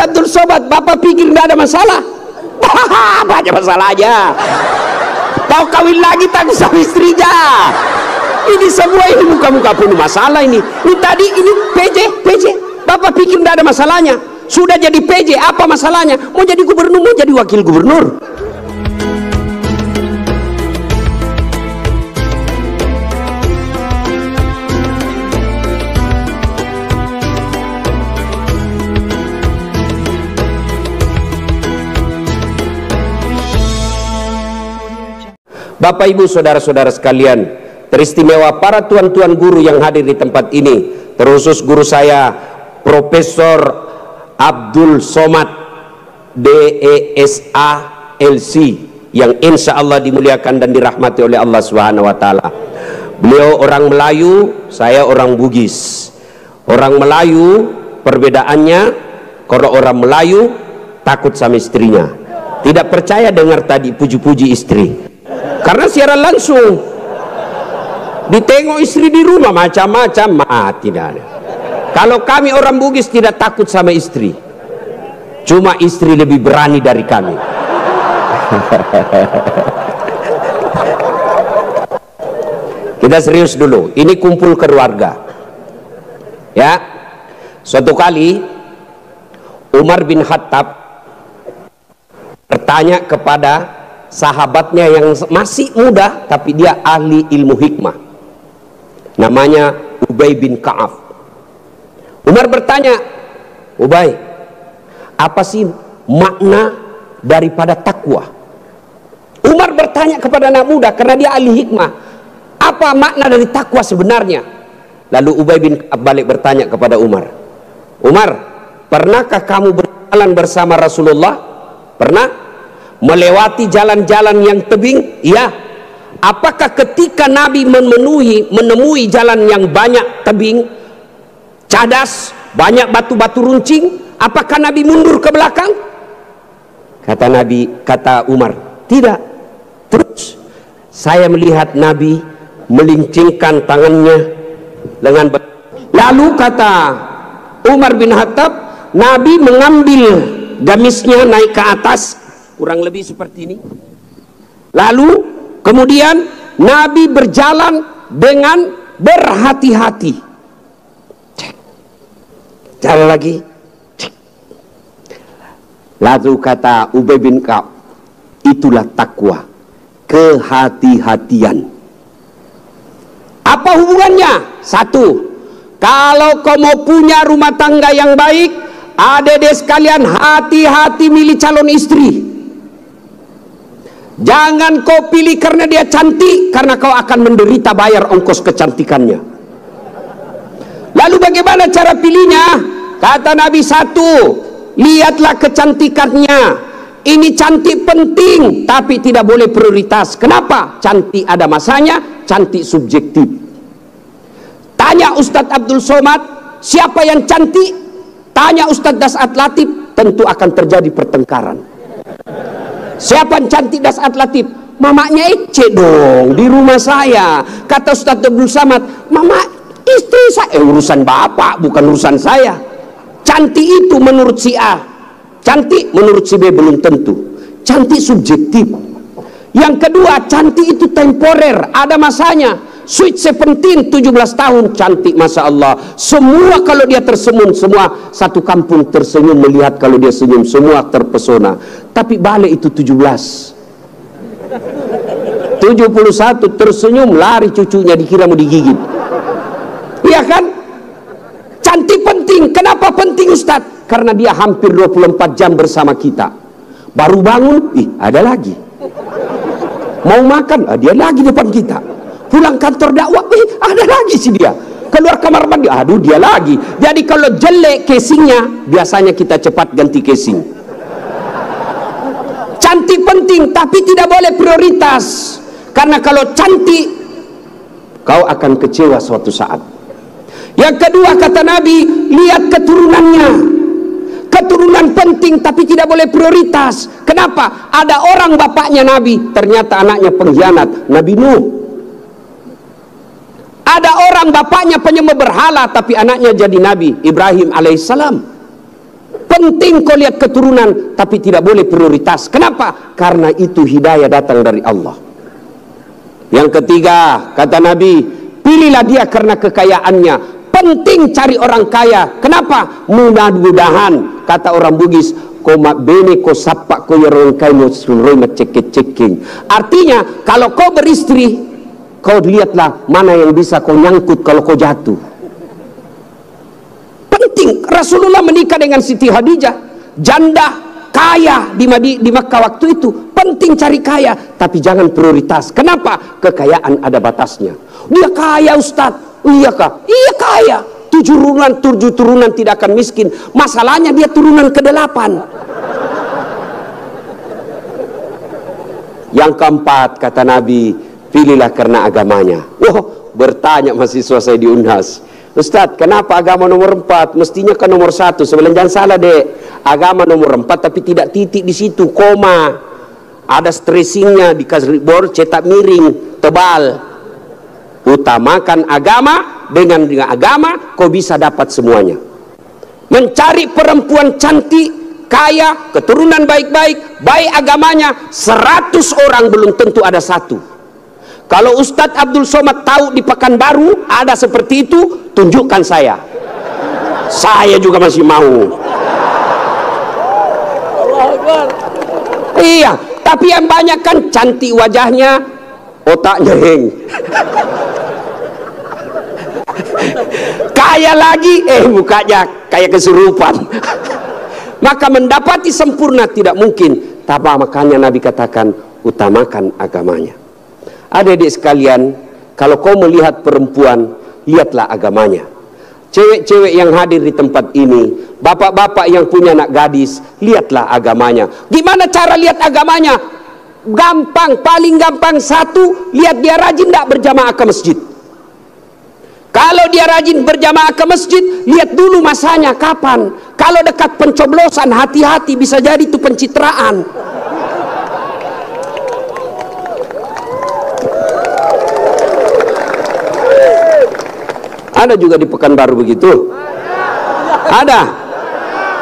Abdul Somad, Bapak pikir tidak ada masalah? Banyak masalah aja. Mau kawin lagi takut sama istrinya. Ini semua ini muka-muka penuh masalah ini. Ini tadi ini PJ. Bapak pikir tidak ada masalahnya. Sudah jadi PJ, apa masalahnya? Mau jadi gubernur, mau jadi wakil gubernur. Bapak Ibu saudara-saudara sekalian, teristimewa para tuan-tuan guru yang hadir di tempat ini, terkhusus guru saya Profesor Abdul Somad DESA LC yang insya Allah dimuliakan dan dirahmati oleh Allah Subhanahu wa Ta'ala. Beliau orang Melayu, saya orang Bugis. Orang Melayu perbedaannya, kalau orang Melayu takut sama istrinya, tidak percaya dengar tadi puji-puji istri. Karena siaran langsung ditengok istri di rumah macam-macam, tidak ada. Kalau kami orang Bugis tidak takut sama istri, cuma istri lebih berani dari kami. Kita serius dulu, ini kumpul keluarga ya. Suatu kali Umar bin Khattab bertanya kepada sahabatnya yang masih muda tapi dia ahli ilmu hikmah, namanya Ubay bin Ka'ab. Umar bertanya, Ubay, apa sih makna daripada takwa? Umar bertanya kepada anak muda karena dia ahli hikmah, apa makna dari takwa sebenarnya? Lalu Ubay bin Ka'ab balik bertanya kepada Umar, Umar, pernahkah kamu berjalan bersama Rasulullah? Pernah? Melewati jalan-jalan yang tebing? Iya. Apakah ketika Nabi menemui jalan yang banyak tebing, cadas, banyak batu-batu runcing, apakah Nabi mundur ke belakang? Kata Umar, tidak. Terus saya melihat Nabi melincingkan tangannya dengan lalu kata Umar bin Khattab, Nabi mengambil gamisnya naik ke atas, kurang lebih seperti ini. Lalu kemudian Nabi berjalan dengan berhati-hati. Jalan lagi. Lalu kata Ubay bin Ka'ab, itulah takwa, kehati-hatian. Apa hubungannya? Satu, kalau kau mau punya rumah tangga yang baik, adik-adik sekalian, hati-hati milih calon istri. Jangan kau pilih karena dia cantik, karena kau akan menderita bayar ongkos kecantikannya. Lalu bagaimana cara pilihnya? Kata Nabi, satu, lihatlah kecantikannya. Ini cantik penting, tapi tidak boleh prioritas. Kenapa? Cantik ada masanya, cantik subjektif. Tanya Ustadz Abdul Somad, siapa yang cantik? Tanya Ustadz Das'at Latif, tentu akan terjadi pertengkaran. Siapa yang cantik Das'at Latif? Mamanya Ece dong, di rumah saya. Kata Ustadz Abdul Somad, mama istri saya, urusan bapak bukan urusan saya. Cantik itu menurut si A, cantik menurut si B belum tentu. Cantik subjektif. Yang kedua, cantik itu temporer, ada masanya. Sweet 17, 17 tahun cantik, Masya Allah. Semua kalau dia tersenyum, semua satu kampung tersenyum melihat kalau dia senyum, semua terpesona. Tapi balik itu 17, 71 tersenyum, lari cucunya dikira mau digigit. Iya kan? Cantik penting. Kenapa penting Ustadz? Karena dia hampir 24 jam bersama kita. Baru bangun, ada lagi. Mau makan, dia lagi depan kita. Pulang kantor dakwah, ada lagi sih dia. Keluar kamar mandi, aduh dia lagi. Jadi kalau jelek casingnya, biasanya kita cepat ganti casing. Cantik penting, tapi tidak boleh prioritas. Karena kalau cantik, kau akan kecewa suatu saat. Yang kedua kata Nabi, lihat keturunannya. Keturunan penting, tapi tidak boleh prioritas. Kenapa? Ada orang bapaknya Nabi, ternyata anaknya pengkhianat, Nabi Nuh. Ada orang bapaknya penyembah berhala, tapi anaknya jadi Nabi Ibrahim alaihissalam. Penting kau lihat keturunan, tapi tidak boleh prioritas. Kenapa? Karena itu hidayah datang dari Allah. Yang ketiga, kata Nabi, pilihlah dia karena kekayaannya. Penting cari orang kaya. Kenapa? Mudah-mudahan, kata orang Bugis, ko bene ko sapak ko yorong kay mo sulroy macekek-ceking. Artinya, kalau kau beristri, kau lihatlah mana yang bisa kau nyangkut kalau kau jatuh. Penting. Rasulullah menikah dengan Siti Khadijah, janda kaya di Makkah waktu itu. Penting cari kaya, tapi jangan prioritas. Kenapa? Kekayaan ada batasnya. Dia kaya, Ustadz. Iya kah? Iya kaya. 7 turunan tidak akan miskin. Masalahnya dia turunan ke-8. Yang keempat, kata Nabi, pilihlah karena agamanya. Bertanya mahasiswa saya di Unhas, Ustadz, kenapa agama nomor 4? Mestinya kan nomor 1. Sebenarnya jangan salah, Dek. Agama nomor 4 tapi tidak titik di situ, koma. Ada stressingnya, dikasih board cetak miring, tebal. Utamakan agama, dengan agama kau bisa dapat semuanya. Mencari perempuan cantik, kaya, keturunan baik-baik, baik agamanya, 100 orang belum tentu ada 1. Kalau Ustadz Abdul Somad tahu di Pekanbaru ada seperti itu, tunjukkan saya. Saya juga masih mau. Iya, tapi yang banyak kan cantik wajahnya, otaknya heng. Kaya lagi, mukanya kayak kesurupan. Maka mendapati sempurna tidak mungkin. Tapi makanya Nabi katakan, utamakan agamanya. Adik-adik sekalian, kalau kau melihat perempuan, lihatlah agamanya. Cewek-cewek yang hadir di tempat ini, bapak-bapak yang punya anak gadis, lihatlah agamanya. Gimana cara lihat agamanya? Gampang, paling gampang. 1, lihat dia rajin tidak berjamaah ke masjid. Kalau dia rajin berjamaah ke masjid, lihat dulu masanya kapan. Kalau dekat pencoblosan, hati-hati, bisa jadi itu pencitraan. Ada juga di Pekanbaru begitu? Ada?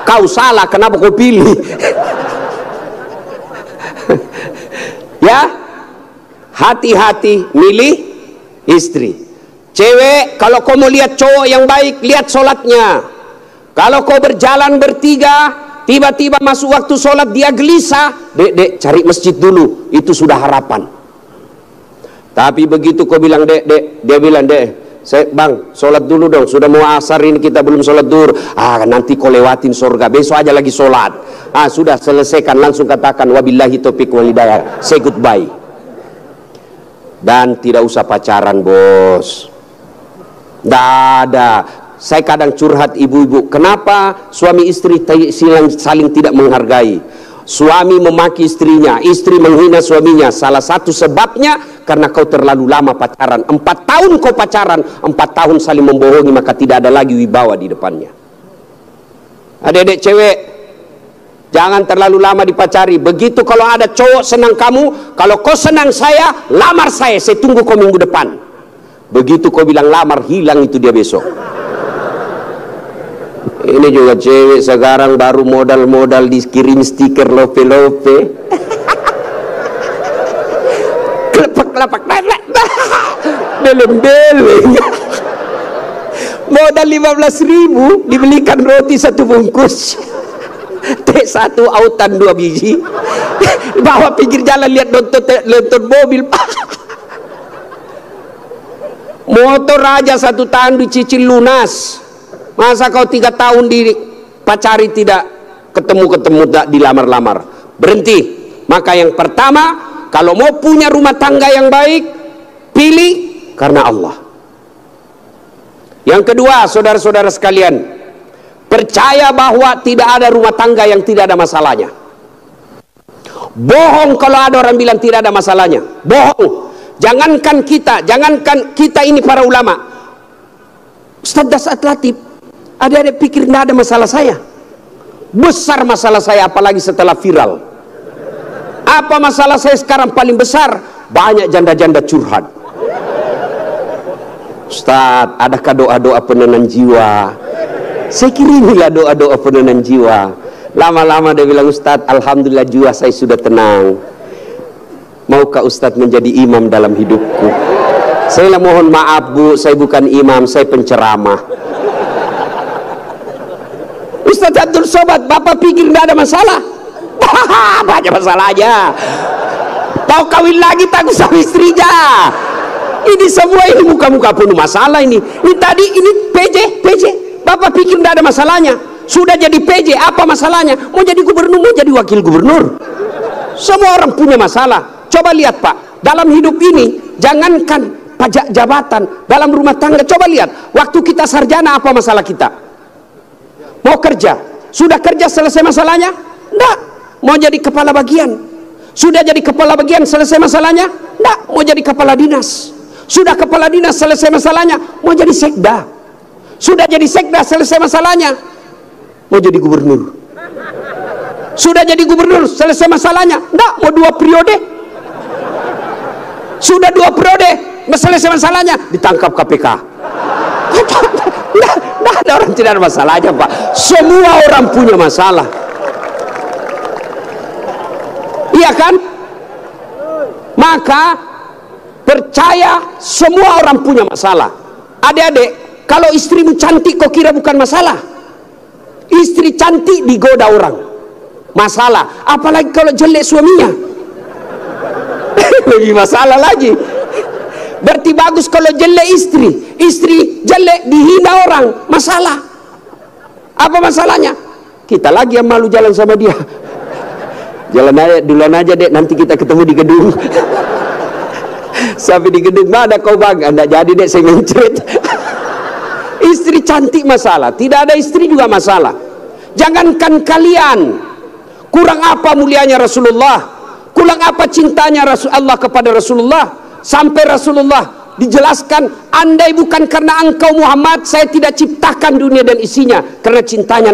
Kau salah, kenapa kau pilih? Ya, hati-hati milih istri. Cewek, kalau kau mau lihat cowok yang baik, lihat sholatnya. Kalau kau berjalan bertiga, tiba-tiba masuk waktu sholat dia gelisah, dek, cari masjid dulu, itu sudah harapan. Tapi begitu kau bilang dek, dia bilang dek, bang, sholat dulu dong, sudah mau asar ini kita belum sholat duhur. Nanti kau lewatin surga, besok aja lagi sholat. Sudah selesaikan, langsung katakan wabillahi taufiq wal hidayah, say goodbye. Dan tidak usah pacaran, bos. Ada. Saya kadang curhat ibu-ibu, kenapa suami istri saling tidak menghargai? Suami memaki istrinya, istri menghina suaminya. Salah satu sebabnya karena kau terlalu lama pacaran. 4 tahun kau pacaran, 4 tahun saling membohongi, maka tidak ada lagi wibawa di depannya. Adik-adik cewek, jangan terlalu lama dipacari. Begitu kalau ada cowok senang kamu, kalau kau senang saya, lamar saya tunggu kau minggu depan. Begitu kau bilang lamar, hilang itu dia besok. Ini juga cewek sekarang baru modal-modal dikirim stiker lope-lope. Kelepak-kelepak, beleng-beleng. Modal 15.000 dibelikan roti 1 bungkus. T1 autan 2 biji. Bawa pinggir jalan lihat nonton mobil. Motor aja 1 tahun dicicil lunas. Masa kau 3 tahun dipacari tidak ketemu dilamar-lamar? Berhenti. Maka yang pertama, kalau mau punya rumah tangga yang baik, pilih karena Allah. Yang kedua, saudara-saudara sekalian, percaya bahwa tidak ada rumah tangga yang tidak ada masalahnya. Bohong kalau ada orang bilang tidak ada masalahnya. Bohong. Jangankan kita ini para ulama. Ustaz Dasat Latif, adik-adik pikir tidak ada masalah saya? Besar masalah saya, apalagi setelah viral. Apa masalah saya sekarang paling besar? Banyak janda-janda curhat. Ustaz, adakah doa-doa penenang jiwa? Saya kirimilah doa-doa penenang jiwa. Lama-lama dia bilang, Ustadz, alhamdulillah jiwa saya sudah tenang. Maukah Ustadz menjadi imam dalam hidupku? Saya mohon maaf Bu, saya bukan imam, saya penceramah. Ustadz Abdul Somad, Bapak pikir tidak ada masalah? Banyak masalah aja. Tahu kawin lagi takut sama istrinya. Ini semua ini muka-muka penuh masalah ini. Ini tadi ini PJ. Bapak pikir tidak ada masalahnya. Sudah jadi PJ, apa masalahnya? Mau jadi gubernur, mau jadi wakil gubernur. Semua orang punya masalah. Coba lihat Pak, dalam hidup ini jangankan pajak jabatan, dalam rumah tangga coba lihat. Waktu kita sarjana apa masalah kita? Mau kerja, sudah kerja selesai masalahnya? Enggak. Mau jadi kepala bagian, sudah jadi kepala bagian selesai masalahnya? Enggak. Mau jadi kepala dinas, sudah kepala dinas selesai masalahnya? Mau jadi sekda, sudah jadi sekda selesai masalahnya? Mau jadi gubernur, sudah jadi gubernur selesai masalahnya? Enggak. Mau 2 periode, sudah 2 periode selesai masalahnya? Ditangkap KPK. Nah, ada orang tidak ada masalahnya Pak. Semua orang punya masalah. Iya kan? Maka percaya semua orang punya masalah. Adik-adik, kalau istrimu cantik kau kira bukan masalah? Istri cantik digoda orang, masalah. Apalagi kalau jelek suaminya, lebih masalah lagi. Berarti bagus kalau jelek istri jelek dihina orang, masalah. Apa masalahnya? Kita lagi yang malu jalan sama dia. Jalan aja, duluan aja dek, nanti kita ketemu di gedung. Sampai di gedung, mana kau bang? Anda jadi dek, saya mencret. Istri cantik masalah, tidak ada istri juga masalah. Jangankan kalian, kurang apa mulianya Rasulullah, kurang apa cintanya Allah kepada Rasulullah. Sampai Rasulullah dijelaskan, andai bukan karena engkau Muhammad, saya tidak ciptakan dunia dan isinya. Karena cintanya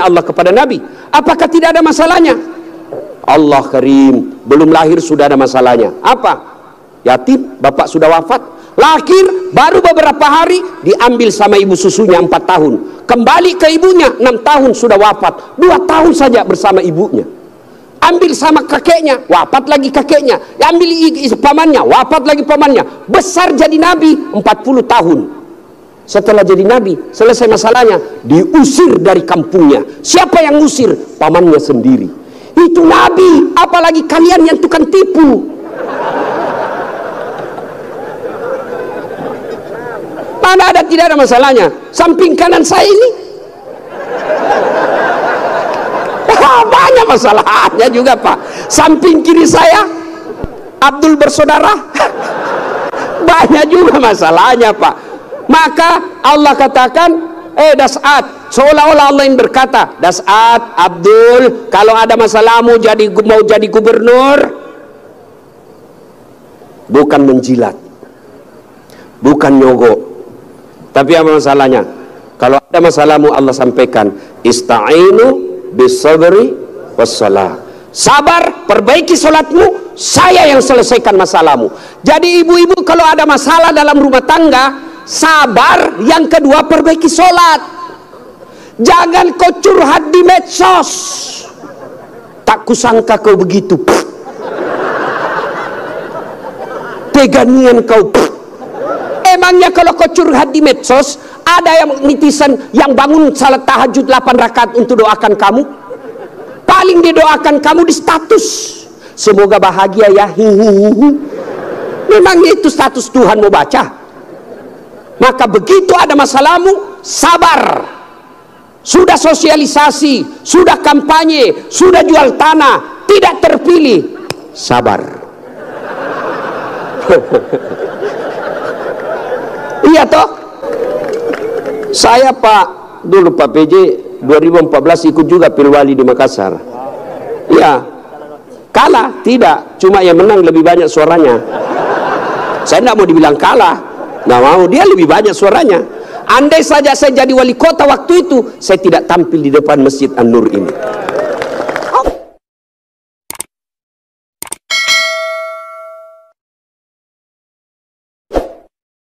Allah kepada Nabi. Apakah tidak ada masalahnya? Allah Karim, belum lahir sudah ada masalahnya. Apa? Yatim, bapak sudah wafat. Lahir baru beberapa hari diambil sama ibu susunya 4 tahun. Kembali ke ibunya 6 tahun sudah wafat. 2 tahun saja bersama ibunya. Ambil sama kakeknya, wafat lagi kakeknya. Ambil pamannya, wafat lagi pamannya. Besar jadi nabi 40 tahun. Setelah jadi nabi, selesai masalahnya, diusir dari kampungnya. Siapa yang usir? Pamannya sendiri. Itu nabi, apalagi kalian yang tukang tipu. Mana ada, tidak ada masalahnya. Samping kanan saya ini banyak masalahnya juga Pak. Samping kiri saya Abdul bersaudara banyak juga masalahnya Pak. Maka Allah katakan, Das'at, seolah-olah Allah yang berkata, Das'at, Abdul, kalau ada masalahmu mau jadi gubernur, bukan menjilat, bukan nyogok, tapi apa masalahnya? Kalau ada masalahmu Allah sampaikan, ista'inu bisabri wassalah. Sabar, perbaiki sholatmu, saya yang selesaikan masalahmu. Jadi ibu-ibu kalau ada masalah dalam rumah tangga, sabar. Yang kedua, perbaiki sholat. Jangan kau curhat di medsos. Tak kusangka kau begitu. Teganian kau. Emangnya kalau kau curhat di medsos, ada yang netizen yang bangun salat tahajud 8 rakaat untuk doakan kamu? Paling didoakan kamu di status, semoga bahagia ya, hihihi. Memangnya itu status Tuhan mau baca? Maka begitu ada masalahmu, sabar. Sudah sosialisasi, sudah kampanye, sudah jual tanah, tidak terpilih, sabar. Iya toh? Saya Pak, dulu Pak PJ 2014 ikut juga Pilwali di Makassar. Ya, kalah tidak, cuma yang menang lebih banyak suaranya. Saya tidak mau dibilang kalah, nggak mau, dia lebih banyak suaranya. Andai saja saya jadi wali kota waktu itu, saya tidak tampil di depan Masjid An-Nur ini.